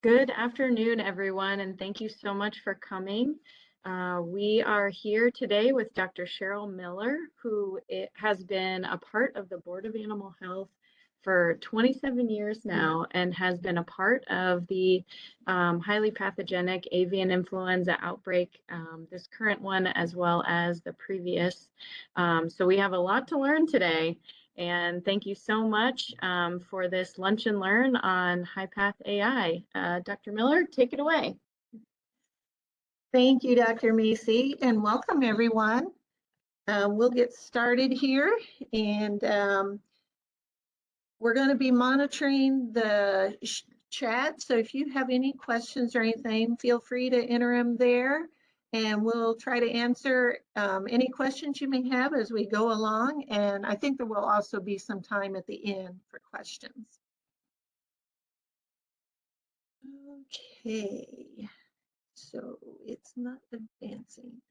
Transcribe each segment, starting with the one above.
Good afternoon, everyone, and thank you so much for coming. We are here today with Dr. Cheryl Miller, who has been a part of the Board of Animal Health for 27 years now and has been a part of the highly pathogenic avian influenza outbreak, this current one as well as the previous. So we have a lot to learn today. And thank you so much for this Lunch and Learn on HPAI. Dr. Miller, take it away. Thank you, Dr. Macy, and welcome everyone. We'll get started here, and we're going to be monitoring the chat. So if you have any questions or anything, feel free to enter them there, and we'll try to answer any questions you may have as we go along. And I think there will also be some time at the end for questions. Okay, so it's not advancing.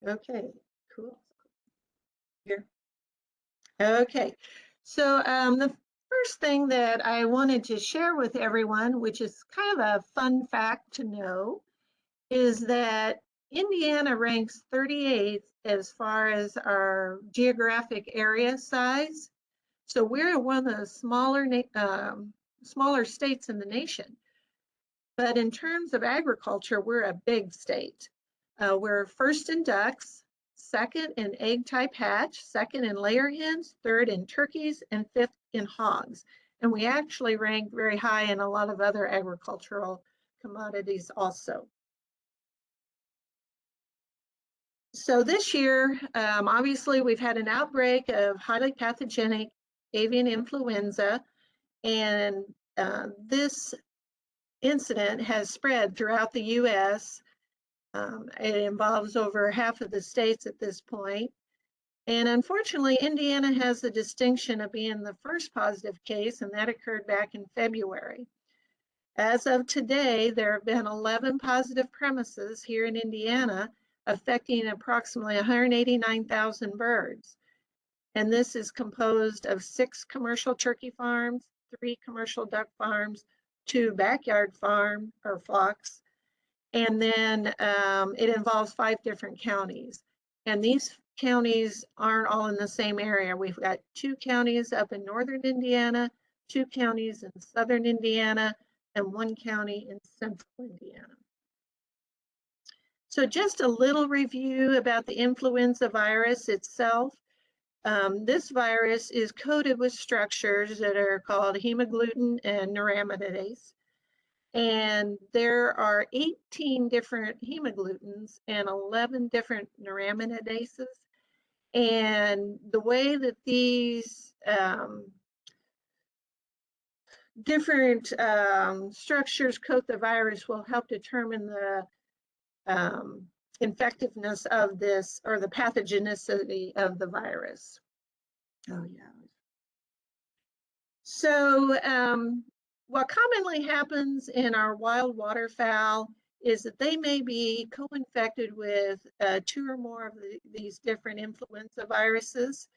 Okay, cool. Here. Okay, so the first thing that I wanted to share with everyone, which is kind of a fun fact to know, is that Indiana ranks 38th as far as our geographic area size. So we're one of the smaller states in the nation. But in terms of agriculture, we're a big state. We're first in ducks, second in egg type hatch, second in layer hens, third in turkeys, and fifth in hogs. And we actually rank very high in a lot of other agricultural commodities also. So this year, obviously, we've had an outbreak of highly pathogenic avian influenza, and this incident has spread throughout the U.S. It involves over half of the states at this point. And unfortunately, Indiana has the distinction of being the first positive case, and that occurred back in February. As of today, there have been 11 positive premises here in Indiana, affecting approximately 189,000 birds. And this is composed of 6 commercial turkey farms, 3 commercial duck farms, 2 backyard farm or flocks, and then it involves 5 different counties. And these counties aren't all in the same area. We've got 2 counties up in northern Indiana, 2 counties in southern Indiana, and 1 county in central Indiana. So just a little review about the influenza virus itself. This virus is coated with structures that are called hemagglutinin and neuraminidase. And there are 18 different hemagglutinins and 11 different neuraminases. And the way that these different structures coat the virus will help determine the infectiveness of this, or the pathogenicity of the virus. Oh yeah. So what commonly happens in our wild waterfowl is that they may be co-infected with 2 or more of these different influenza viruses.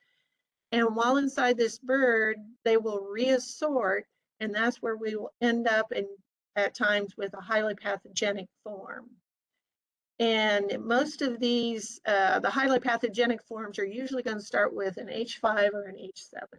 And while inside this bird, they will reassort, and that's where we will end up at times with a highly pathogenic form. And most of these, the highly pathogenic forms are usually going to start with an H5 or an H7.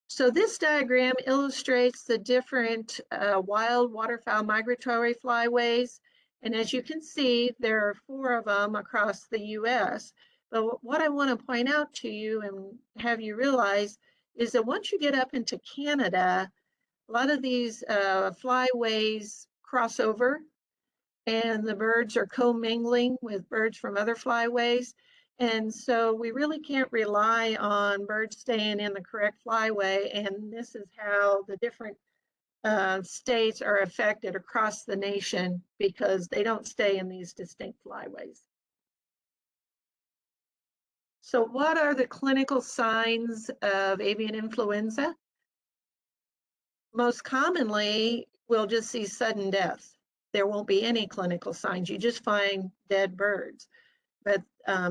So this diagram illustrates the different wild waterfowl migratory flyways. And as you can see, there are 4 of them across the US. But what I want to point out to you and have you realize is that once you get up into Canada, a lot of these flyways cross over, and the birds are commingling with birds from other flyways. And so we really can't rely on birds staying in the correct flyway. And this is how the different states are affected across the nation, because they don't stay in these distinct flyways. So what are the clinical signs of avian influenza? most commonly, we'll just see sudden death. There won't be any clinical signs. You just find dead birds. But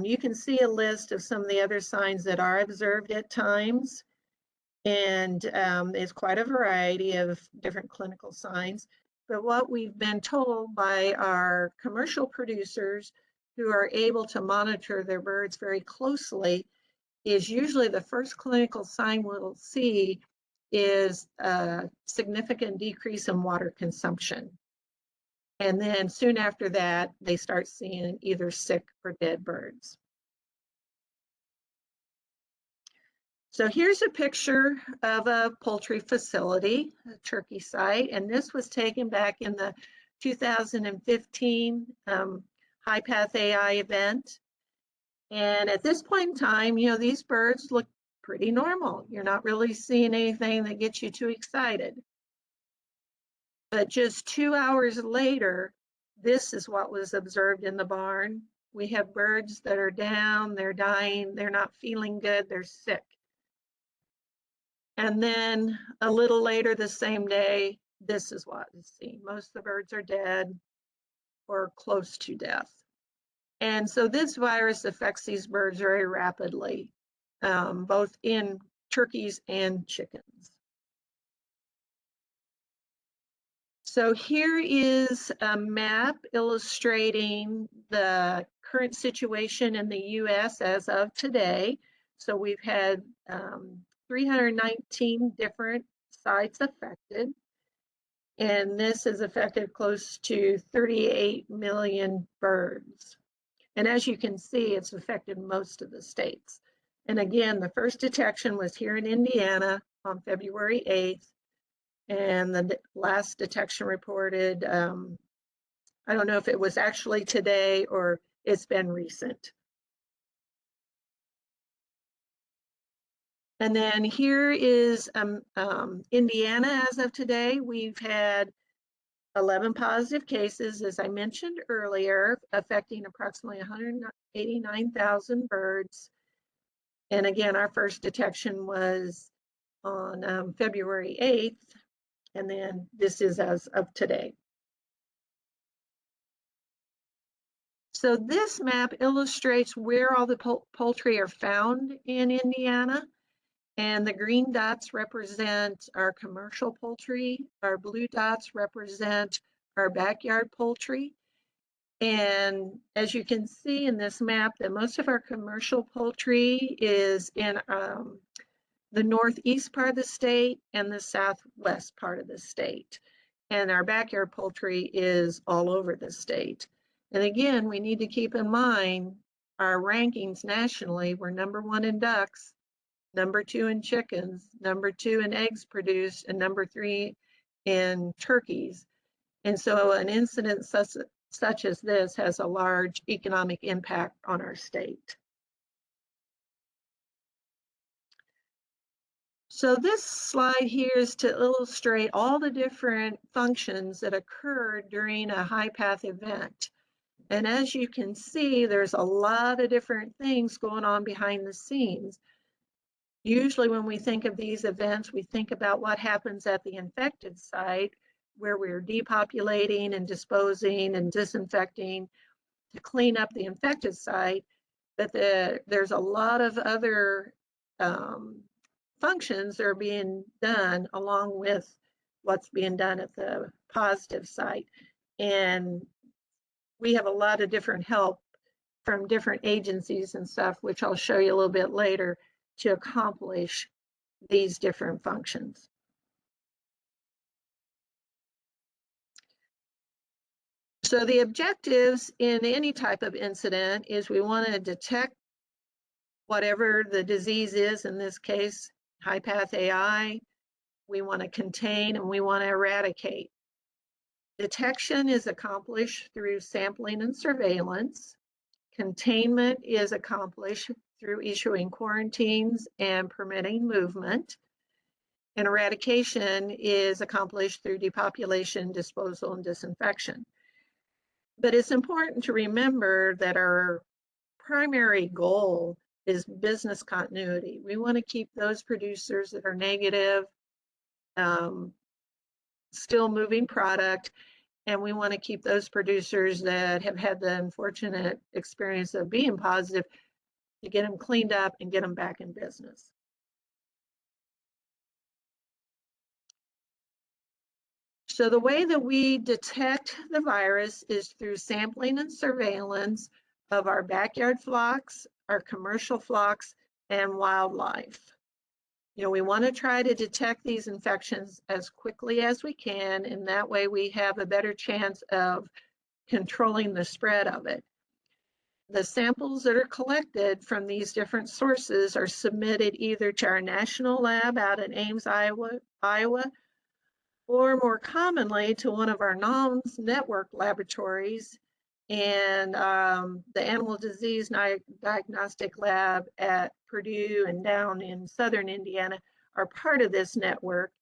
you can see a list of some of the other signs that are observed at times. And it's quite a variety of different clinical signs. But what we've been told by our commercial producers who are able to monitor their birds very closely is usually the first clinical sign we'll see is a significant decrease in water consumption. And then soon after that, they start seeing either sick or dead birds. So here's a picture of a poultry facility, a turkey site, and this was taken back in the 2015 HPAI event. And at this point in time, you know, these birds look pretty normal. You're not really seeing anything that gets you too excited. But just 2 hours later, this is what was observed in the barn. We have birds that are down, they're dying, they're not feeling good, they're sick. And then a little later the same day, this is what is seen. Most of the birds are dead or close to death. And so this virus affects these birds very rapidly, both in turkeys and chickens. So here is a map illustrating the current situation in the US as of today. So we've had 319 different sites affected, and this has affected close to 38 million birds. And as you can see, it's affected most of the states. And again, the first detection was here in Indiana on February 8th. And the last detection reported, I don't know if it was actually today or it's been recent. And then here is Indiana as of today. We've had 11 positive cases, as I mentioned earlier, affecting approximately 189,000 birds. And again, our first detection was on February 8th. And then this is as of today. So this map illustrates where all the poultry are found in Indiana. And the green dots represent our commercial poultry. Our blue dots represent our backyard poultry. And as you can see in this map, that most of our commercial poultry is in the northeast part of the state and the southwest part of the state. And our backyard poultry is all over the state. And again, we need to keep in mind our rankings nationally. We're #1 in ducks, #2 in chickens, #2 in eggs produced, and #3 in turkeys. And so an incident such as this has a large economic impact on our state. So this slide here is to illustrate all the different functions that occur during a HPAI event. And as you can see, there's a lot of different things going on behind the scenes. Usually when we think of these events, we think about what happens at the infected site, where we're depopulating and disposing and disinfecting to clean up the infected site. But there's a lot of other functions that are being done along with what's being done at the positive site. And we have a lot of different help from different agencies and stuff, which I'll show you a little bit later, to accomplish these different functions. So the objectives in any type of incident is we want to detect whatever the disease is, in this case, HPAI. We want to contain and we want to eradicate. Detection is accomplished through sampling and surveillance. Containment is accomplished through issuing quarantines and permitting movement. And eradication is accomplished through depopulation, disposal, and disinfection. But it's important to remember that our primary goal is business continuity. We want to keep those producers that are negative still moving product, and we want to keep those producers that have had the unfortunate experience of being positive to get them cleaned up and get them back in business. So the way that we detect the virus is through sampling and surveillance of our backyard flocks, our commercial flocks, and wildlife. We want to try to detect these infections as quickly as we can, and that way we have a better chance of controlling the spread of it. The samples that are collected from these different sources are submitted either to our national lab out in Ames, Iowa, or more commonly to one of our NOMS network laboratories, and the Animal Disease Diagnostic Lab at Purdue and down in southern Indiana are part of this network.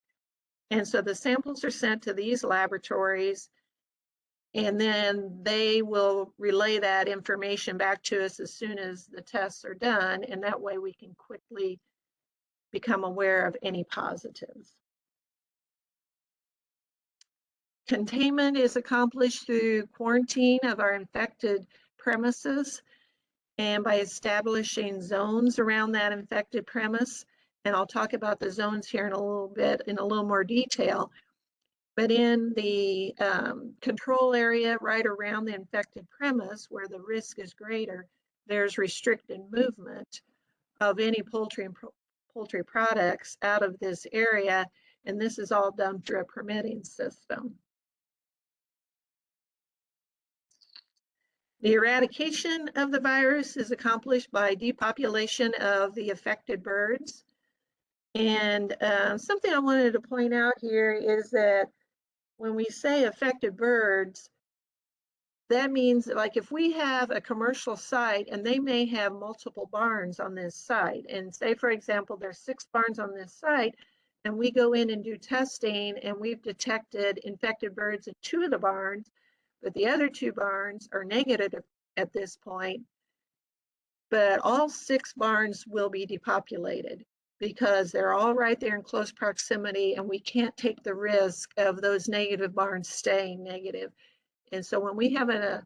And so the samples are sent to these laboratories, and then they will relay that information back to us as soon as the tests are done, and that way we can quickly become aware of any positives. Containment is accomplished through quarantine of our infected premises and by establishing zones around that infected premise. And I'll talk about the zones here in a little bit in a little more detail. But in the control area right around the infected premise where the risk is greater, there's restricted movement of any poultry and poultry products out of this area. And this is all done through a permitting system. The eradication of the virus is accomplished by depopulation of the affected birds. And something I wanted to point out here is that when we say affected birds, that means like if we have a commercial site and they may have multiple barns on this site, and say for example there's 6 barns on this site, and we go in and do testing and we've detected infected birds in 2 of the barns, but the other 2 barns are negative at this point, but all 6 barns will be depopulated because they're all right there in close proximity, and we can't take the risk of those negative barns staying negative. And so when we have an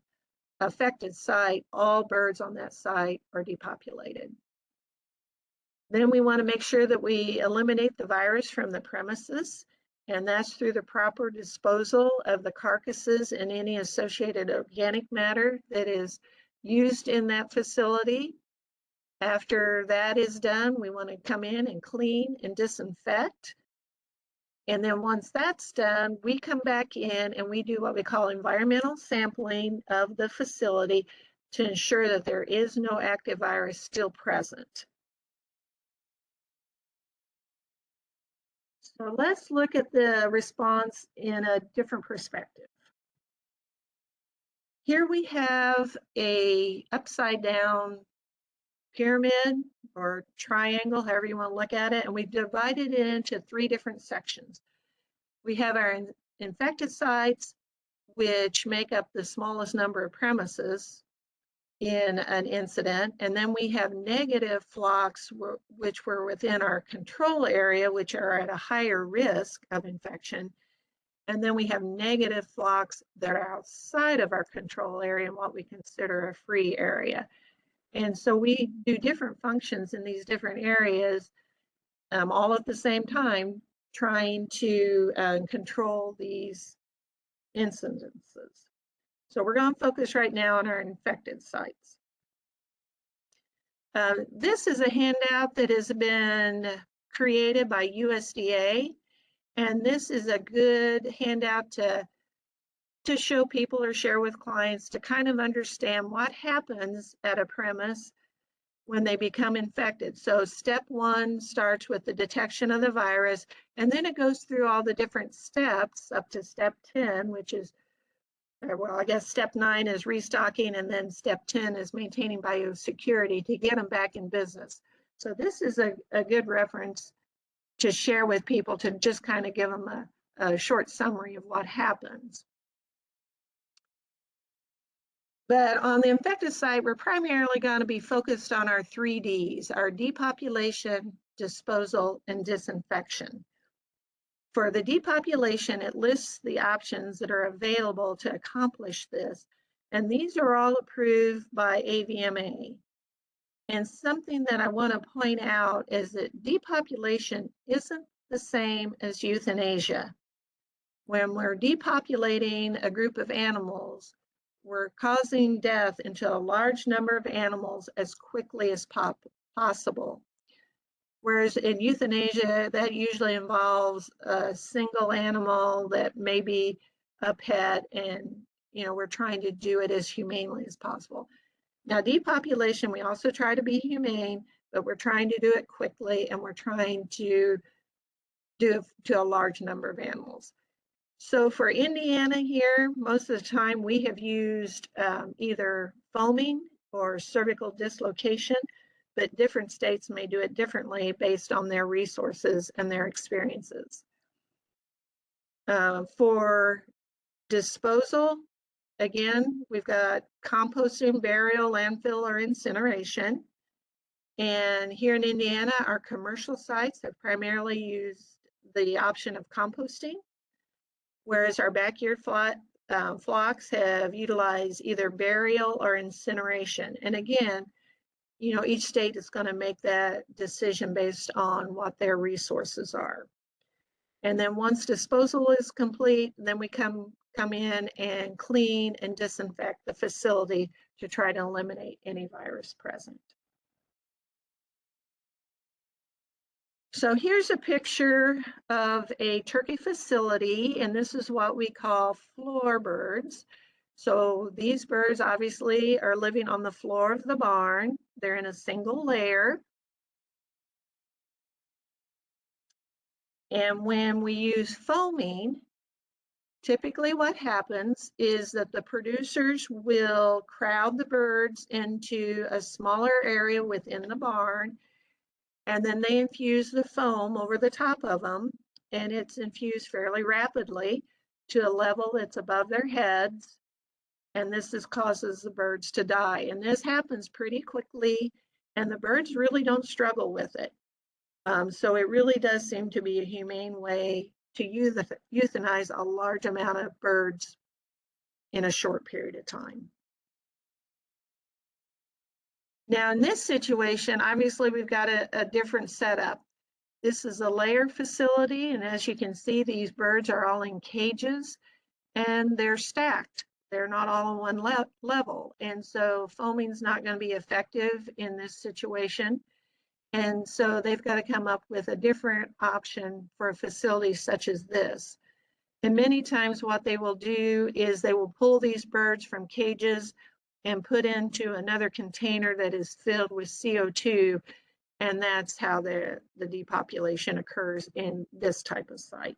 affected site, all birds on that site are depopulated. Then we want to make sure that we eliminate the virus from the premises, and that's through the proper disposal of the carcasses and any associated organic matter that is used in that facility. After that is done, we want to come in and clean and disinfect. And then once that's done, we come back in and we do what we call environmental sampling of the facility to ensure that there is no active virus still present. So let's look at the response in a different perspective. Here we have a upside down pyramid or triangle, however you want to look at it, and we've divided it into 3 different sections. We have our infected sites, which make up the smallest number of premises in an incident, and then we have negative flocks which were within our control area, which are at a higher risk of infection, and then we have negative flocks that are outside of our control area and what we consider a free area. And so we do different functions in these different areas all at the same time, trying to control these incidences. So we're going to focus right now on our infected sites. This is a handout that has been created by USDA, and this is a good handout to show people or share with clients to kind of understand what happens at a premise when they become infected. So step 1 starts with the detection of the virus, and then it goes through all the different steps up to step 10, which is, well, I guess step 9 is restocking, and then step 10 is maintaining biosecurity to get them back in business. So this is a good reference to share with people to just kind of give them a short summary of what happens. But on the infected site, we're primarily going to be focused on our 3 Ds, our depopulation, disposal, and disinfection. For the depopulation, it lists the options that are available to accomplish this, and these are all approved by AVMA. And something that I want to point out is that depopulation isn't the same as euthanasia. When we're depopulating a group of animals, we're causing death into a large number of animals as quickly as possible. Whereas in euthanasia, that usually involves a single animal that may be a pet, and we're trying to do it as humanely as possible. Now, depopulation, we also try to be humane, but we're trying to do it quickly, and we're trying to do it to a large number of animals. So for Indiana here, most of the time we have used either foaming or cervical dislocation, but different states may do it differently based on their resources and their experiences. For disposal, again, we've got composting, burial, landfill, or incineration. And here in Indiana, our commercial sites have primarily used the option of composting, whereas our backyard flocks have utilized either burial or incineration. And again, each state is going to make that decision based on what their resources are. And then once disposal is complete, then we come in and clean and disinfect the facility to try to eliminate any virus present. So here's a picture of a turkey facility, and this is what we call floor birds. So these birds obviously are living on the floor of the barn. They're in a single layer. And when we use foaming, typically what happens is that the producers will crowd the birds into a smaller area within the barn, and then they infuse the foam over the top of them, and it's infused fairly rapidly to a level that's above their heads, and this causes the birds to die. And this happens pretty quickly, and the birds really don't struggle with it. So it really does seem to be a humane way to euthanize a large amount of birds in a short period of time. Now in this situation, obviously we've got a different setup. This is a layer facility, and as you can see, these birds are all in cages and they're stacked. They're not all on one level, and so foaming is not going to be effective in this situation. And so they've got to come up with a different option for a facility such as this. And many times what they will do is they will pull these birds from cages and put into another container that is filled with CO2, and that's how the depopulation occurs in this type of site.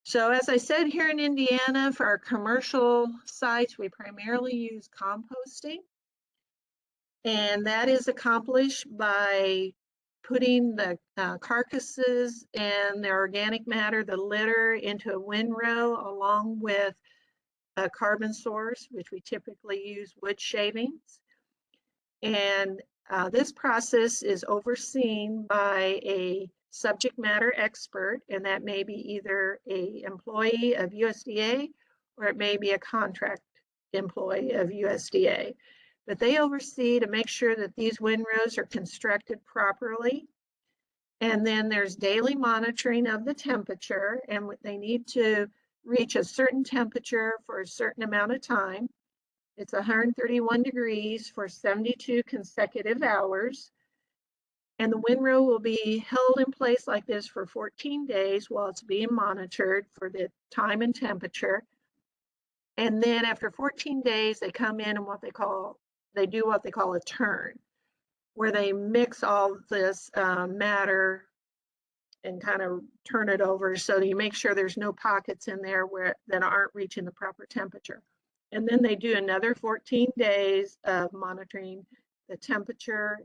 So as I said, here in Indiana, for our commercial sites, we primarily use composting. And that is accomplished by putting the carcasses and the organic matter, the litter, into a windrow along with a carbon source, which we typically use wood shavings. And this process is overseen by a subject matter expert, and that may be either an employee of USDA or it may be a contract employee of USDA. But they oversee to make sure that these windrows are constructed properly. And then there's daily monitoring of the temperature, and they need to reach a certain temperature for a certain amount of time. It's 131 degrees for 72 consecutive hours. And the windrow will be held in place like this for 14 days while it's being monitored for the time and temperature. And then after 14 days, they come in and they do what they call a turn, where they mix all this matter and kind of turn it over so that you make sure there's no pockets in there that aren't reaching the proper temperature. And then they do another 14 days of monitoring the temperature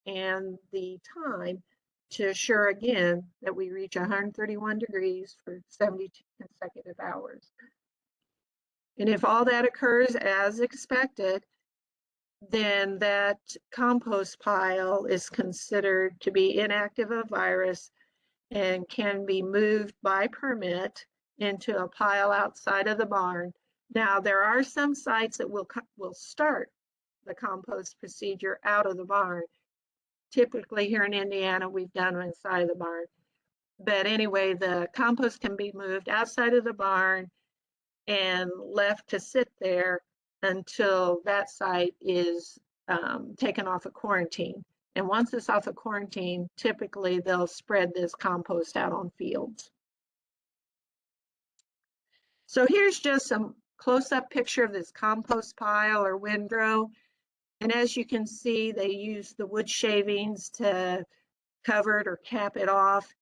and the time to assure again that we reach 131 degrees for 72 consecutive hours. And if all that occurs as expected, then that compost pile is considered to be inactive of virus and can be moved by permit into a pile outside of the barn. Now, there are some sites that will start the compost procedure out of the barn. Typically here in Indiana, we've done them inside of the barn. But anyway, the compost can be moved outside of the barn and left to sit there until that site is taken off of quarantine. And once it's off of quarantine, typically they'll spread this compost out on fields. So here's just some close-up picture of this compost pile or windrow. And as you can see, they use the wood shavings to cover it or cap it off.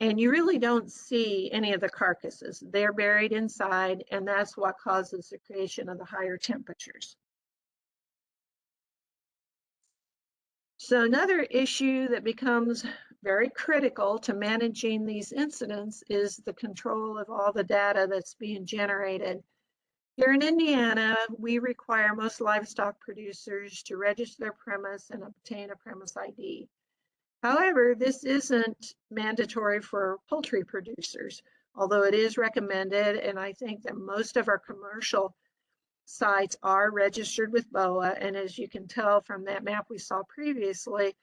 And you really don't see any of the carcasses. They're buried inside, and that's what causes the creation of the higher temperatures. So another issue that becomes very critical to managing these incidents is the control of all the data that's being generated. Here in Indiana, we require most livestock producers to register their premise and obtain a premise ID. However, this isn't mandatory for poultry producers, although it is recommended, and I think that most of our commercial sites are registered with BOA, and as you can tell from that map we saw previously,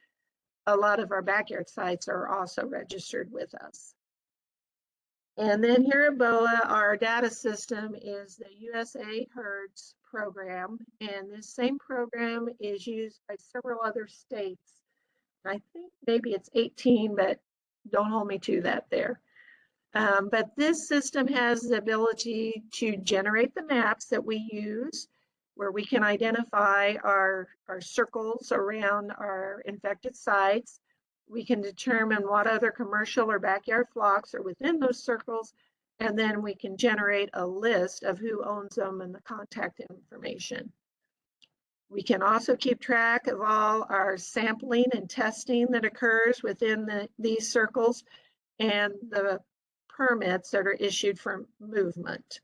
a lot of our backyard sites are also registered with us. And then here at BOA, our data system is the USA Herds program, and this same program is used by several other states. I think maybe it's 18, but don't hold me to that there. But this system has the ability to generate the maps that we use, where we can identify our circles around our infected sites. We can determine what other commercial or backyard flocks are within those circles, and then we can generate a list of who owns them and the contact information. We can also keep track of all our sampling and testing that occurs within these circles and the permits that are issued for movement.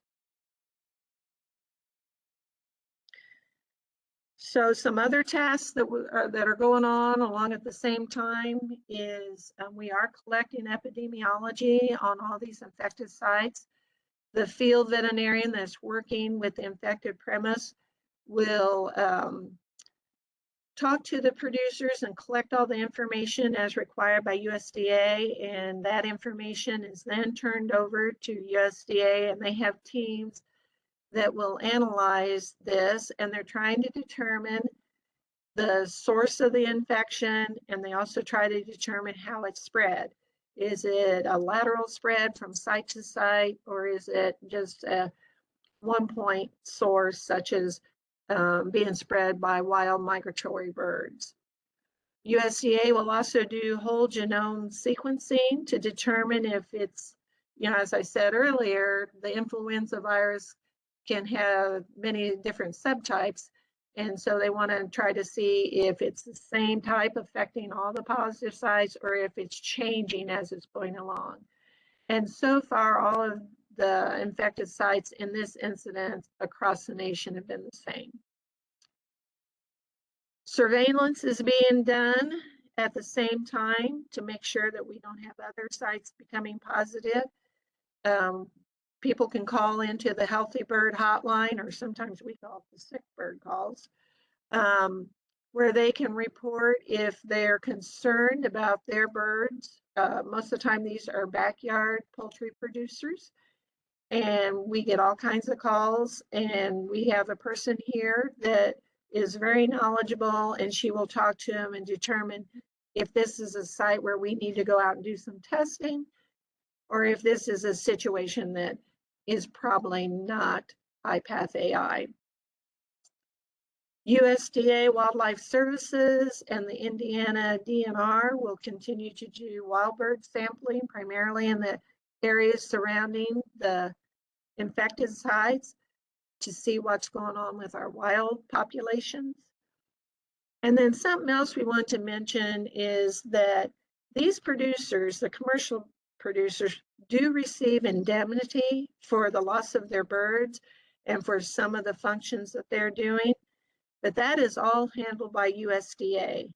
So some other tasks that are going on along at the same time is we are collecting epidemiology on all these infected sites. The field veterinarian that's working with the infected premise will talk to the producers and collect all the information as required by USDA, and that information is then turned over to USDA, and they have teams that will analyze this, and they're trying to determine the source of the infection, and they also try to determine how it's spread. Is it a lateral spread from site to site, or is it just a one-point source, such as being spread by wild migratory birds? USDA will also do whole genome sequencing to determine if it's, as I said earlier, the influenza virus can have many different subtypes. And so they want to try to see if it's the same type affecting all the positive sites or if it's changing as it's going along. And so far, all of the infected sites in this incident across the nation have been the same. Surveillance is being done at the same time to make sure that we don't have other sites becoming positive. People can call into the Healthy Bird hotline, or sometimes we call it the Sick Bird calls, where they can report if they're concerned about their birds. Most of the time, these are backyard poultry producers, and we get all kinds of calls, and we have a person here that is very knowledgeable, and she will talk to them and determine if this is a site where we need to go out and do some testing, or if this is a situation that is probably not HPAI. USDA Wildlife Services and the Indiana DNR will continue to do wild bird sampling, primarily in the areas surrounding the infected sites, to see what's going on with our wild populations. And then something else we want to mention is that these producers, the commercial producers, do receive indemnity for the loss of their birds and for some of the functions that they're doing. but that is all handled by USDA.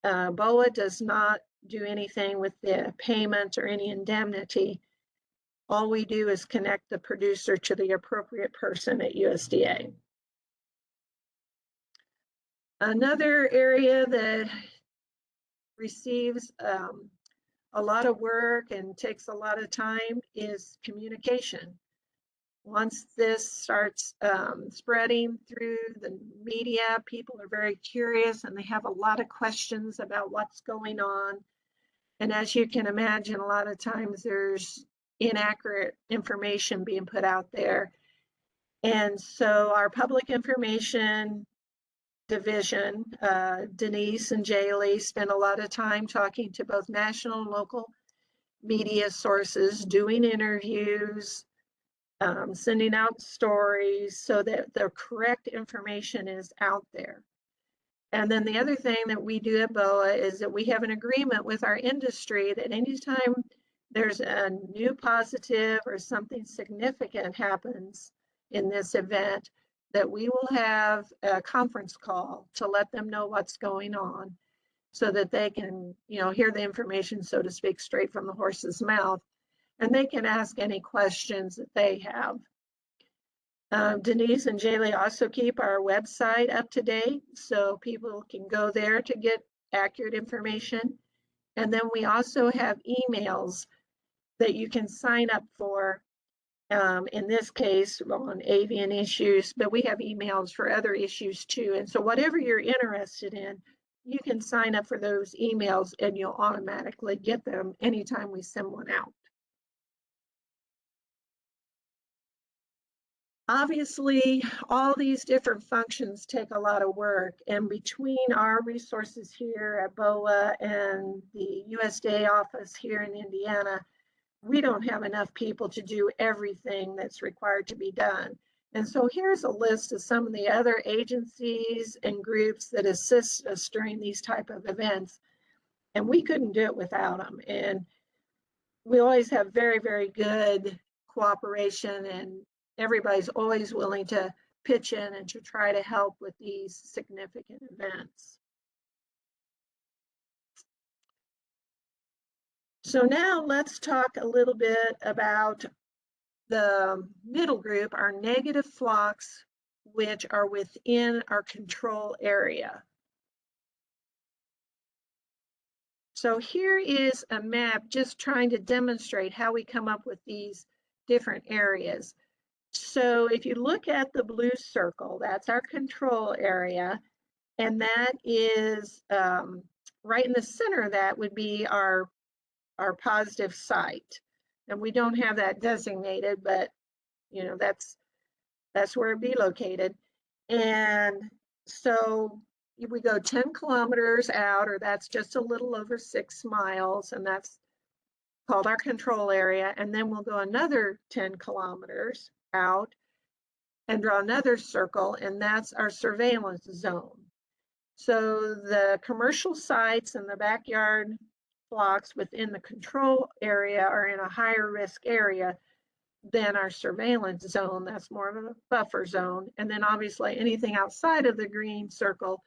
BOA does not do anything with the payment or any indemnity. All we do is connect the producer to the appropriate person at USDA. Another area that receives a lot of work and takes a lot of time is communication. Once this starts spreading through the media, people are very curious and they have a lot of questions about what's going on. And as you can imagine, a lot of times there's inaccurate information being put out there. And so our public information division, Denise and Jaylee, spend a lot of time talking to both national and local media sources, doing interviews, sending out stories so that the correct information is out there. And then the other thing that we do at BOA is that we have an agreement with our industry that anytime there's a new positive or something significant happens in this event, that we will have a conference call to let them know what's going on so that they can, hear the information, so to speak, straight from the horse's mouth, and they can ask any questions that they have. Denise and Jaylee also keep our website up to date, so people can go there to get accurate information. And then we also have emails that you can sign up for, in this case on avian issues, but we have emails for other issues too. And so whatever you're interested in, you can sign up for those emails and you'll automatically get them anytime we send one out. Obviously, all these different functions take a lot of work, and between our resources here at BOA and the USDA office here in Indiana, we don't have enough people to do everything that's required to be done. And so here's a list of some of the other agencies and groups that assist us during these type of events, and we couldn't do it without them. And we always have very, very good cooperation, and everybody's always willing to pitch in and to try to help with these significant events. So now let's talk a little bit about the middle group, our negative flocks, which are within our control area. So here is a map just trying to demonstrate how we come up with these different areas. So if you look at the blue circle, that's our control area, and that is right in the center of that would be our positive site. And we don't have that designated, but that's where it'd be located. And so if we go 10 kilometers out, or that's just a little over 6 miles, and that's called our control area. And then we'll go another 10 kilometers out and draw another circle, and that's our surveillance zone. So the commercial sites and the backyard flocks within the control area are in a higher risk area than our surveillance zone. That's more of a buffer zone. And then obviously anything outside of the green circle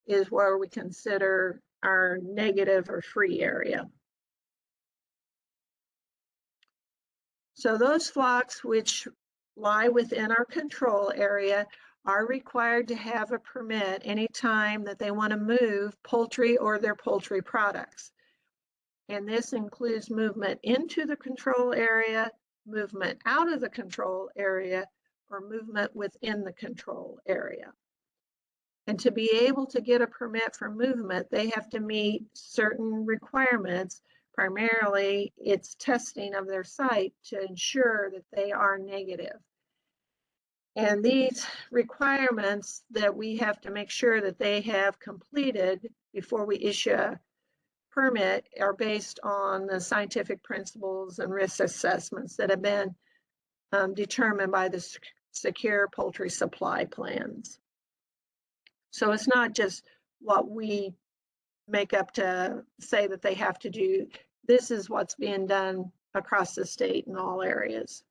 is where we consider our negative or free area. So those flocks which lie within our control area are required to have a permit anytime that they want to move poultry or their poultry products. And this includes movement into the control area, movement out of the control area, or movement within the control area. And to be able to get a permit for movement, they have to meet certain requirements. Primarily, it's testing of their site to ensure that they are negative. And these requirements that we have to make sure that they have completed before we issue a permit are based on the scientific principles and risk assessments that have been determined by the secure poultry supply plans. So it's not just what we make up to say that they have to do. This is what's being done across the state in all areas,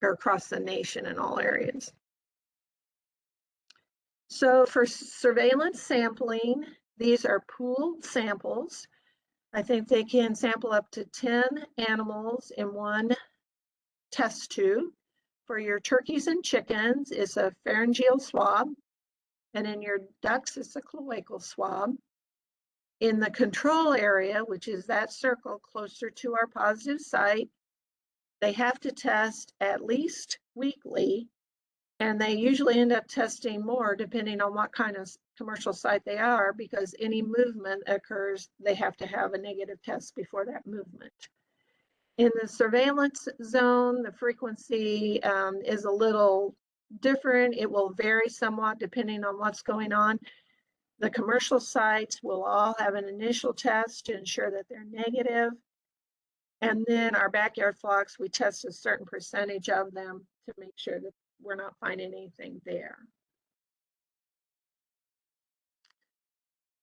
or across the nation in all areas. So for surveillance sampling, these are pooled samples. I think they can sample up to 10 animals in one test tube. For your turkeys and chickens, it's a pharyngeal swab. And in your ducks, it's a cloacal swab. In the control area, which is that circle closer to our positive site, they have to test at least weekly, and they usually end up testing more depending on what kind of commercial site they are, because any movement occurs, they have to have a negative test before that movement. In the surveillance zone, the frequency is a little different. It will vary somewhat depending on what's going on. The commercial sites will all have an initial test to ensure that they're negative. And then our backyard flocks, we test a certain percentage of them to make sure that we're not finding anything there.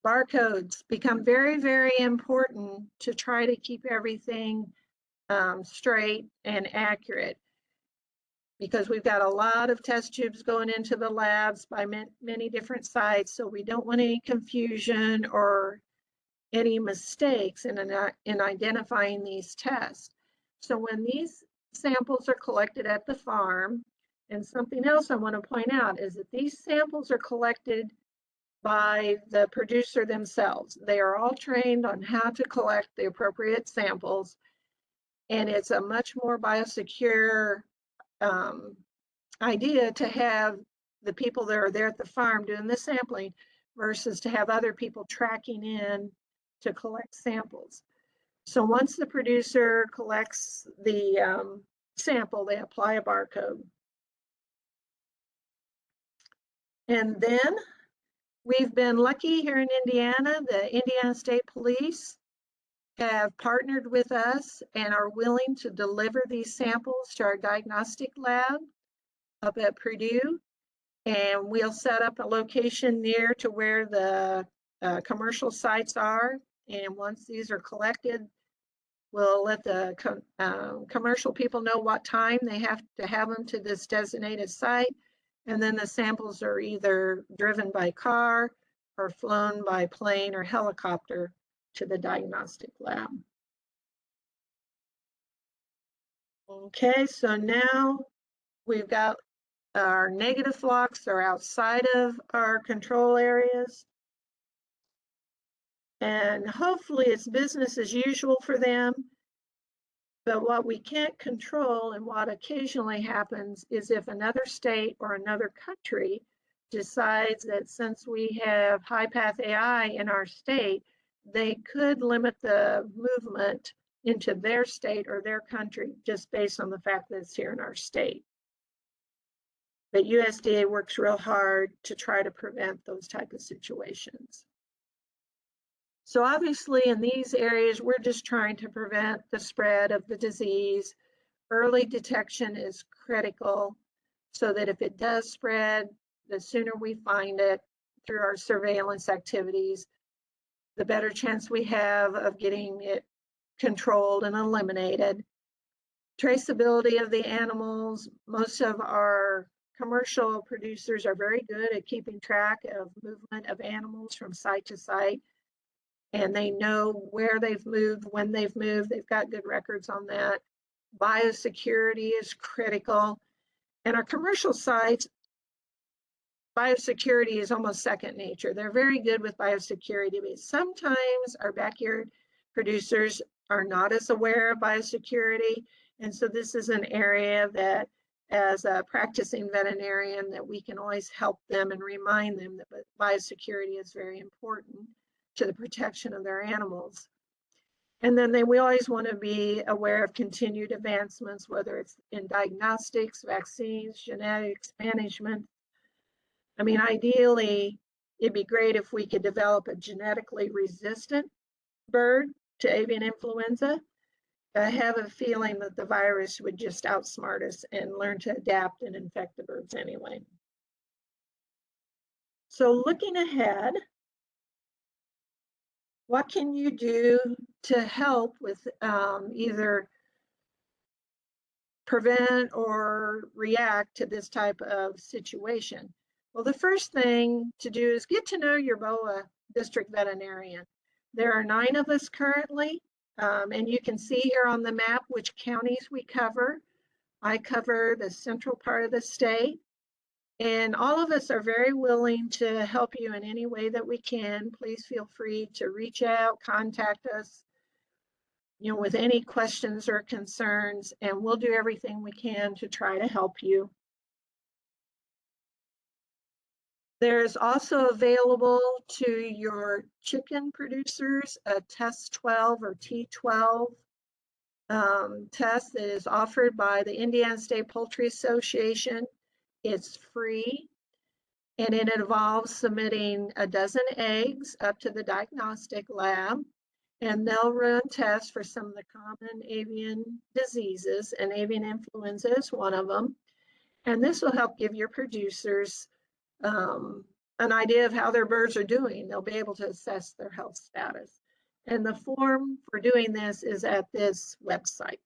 Barcodes become very, very important to try to keep everything straight and accurate, because we've got a lot of test tubes going into the labs by many different sites, so we don't want any confusion or any mistakes in identifying these tests. So when these samples are collected at the farm, and something else I want to point out is that these samples are collected by the producer themselves. They are all trained on how to collect the appropriate samples, and it's a much more biosecure idea to have the people that are there at the farm doing the sampling versus to have other people tracking in to collect samples. So once the producer collects the sample, they apply a barcode. And then we've been lucky here in Indiana. The Indiana State Police have partnered with us and are willing to deliver these samples to our diagnostic lab up at Purdue. And we'll set up a location near to where the commercial sites are. And once these are collected, we'll let the commercial people know what time they have to have them to this designated site. And then the samples are either driven by car or flown by plane or helicopter to the diagnostic lab. Okay, so now we've got our negative flocks are outside of our control areas. And hopefully it's business as usual for them. But what we can't control and what occasionally happens is if another state or another country decides that since we have high PathAI in our state, they could limit the movement into their state or their country just based on the fact that it's here in our state. But USDA works real hard to try to prevent those type of situations. So obviously in these areas, we're just trying to prevent the spread of the disease. Early detection is critical so that if it does spread, the sooner we find it through our surveillance activities, the better chance we have of getting it controlled and eliminated. Traceability of the animals, most of our commercial producers are very good at keeping track of movement of animals from site to site. And they know where they've moved, when they've moved. They've got good records on that. Biosecurity is critical. And our commercial sites, biosecurity is almost second nature. They're very good with biosecurity, but sometimes our backyard producers are not as aware of biosecurity. And so this is an area that as a practicing veterinarian that we can always help them and remind them that biosecurity is very important to the protection of their animals. And then we always want to be aware of continued advancements, whether it's in diagnostics, vaccines, genetics, management. I mean, ideally, it'd be great if we could develop a genetically resistant bird to avian influenza. I have a feeling that the virus would just outsmart us and learn to adapt and infect the birds anyway. So looking ahead, what can you do to help with either prevent or react to this type of situation? Well, the first thing to do is get to know your BOA district veterinarian. There are 9 of us currently, and you can see here on the map which counties we cover. I cover the central part of the state, and all of us are very willing to help you in any way that we can. Please feel free to reach out, contact us, with any questions or concerns, and we'll do everything we can to try to help you. There's also available to your chicken producers a test 12 or T12 test that is offered by the Indiana State Poultry Association. It's free, and it involves submitting a dozen eggs up to the diagnostic lab, and they'll run tests for some of the common avian diseases, and avian influenza is one of them. And this will help give your producers an idea of how their birds are doing. They'll be able to assess their health status. And the form for doing this is at this website.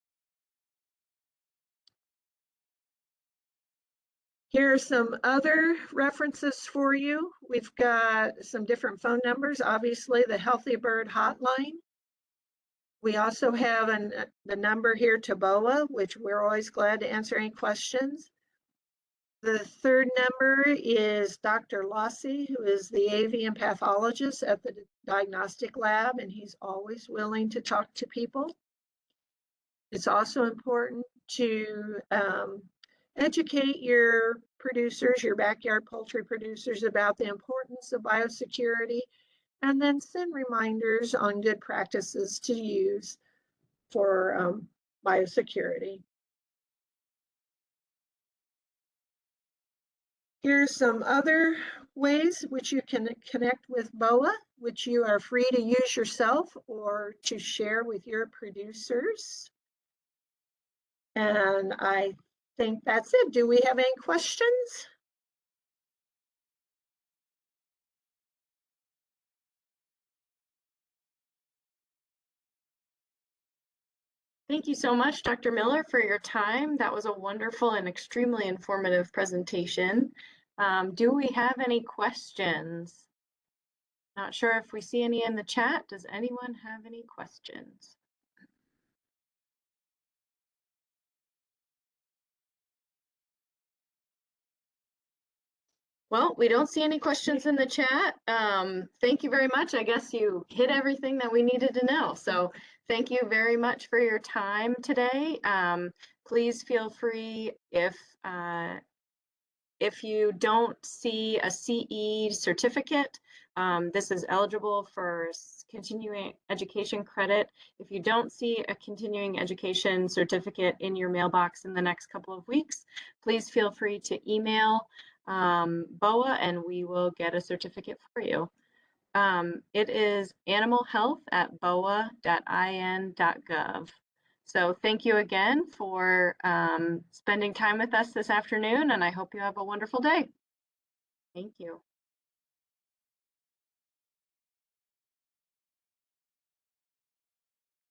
Here are some other references for you. We've got some different phone numbers, obviously the Healthy Bird Hotline. We also have the number here to BOA, which we're always glad to answer any questions. The third number is Dr. Lossie, who is the avian pathologist at the diagnostic lab, and he's always willing to talk to people. It's also important to educate your producers, your backyard poultry producers, about the importance of biosecurity, and then send reminders on good practices to use for biosecurity. Here's some other ways which you can connect with BOA, which you are free to use yourself or to share with your producers. And I think that's it. Do we have any questions? Thank you so much, Dr. Miller, for your time. That was a wonderful and extremely informative presentation. Do we have any questions? Not sure if we see any in the chat. Does anyone have any questions? Well, we don't see any questions in the chat. Thank you very much. I guess you hit everything that we needed to know. So thank you very much for your time today. Please feel free if you don't see a CE certificate, this is eligible for continuing education credit. If you don't see a continuing education certificate in your mailbox in the next couple of weeks, please feel free to email BOA and we will get a certificate for you. It is animalhealth@boa.in.gov. So thank you again for spending time with us this afternoon, and I hope you have a wonderful day. Thank you.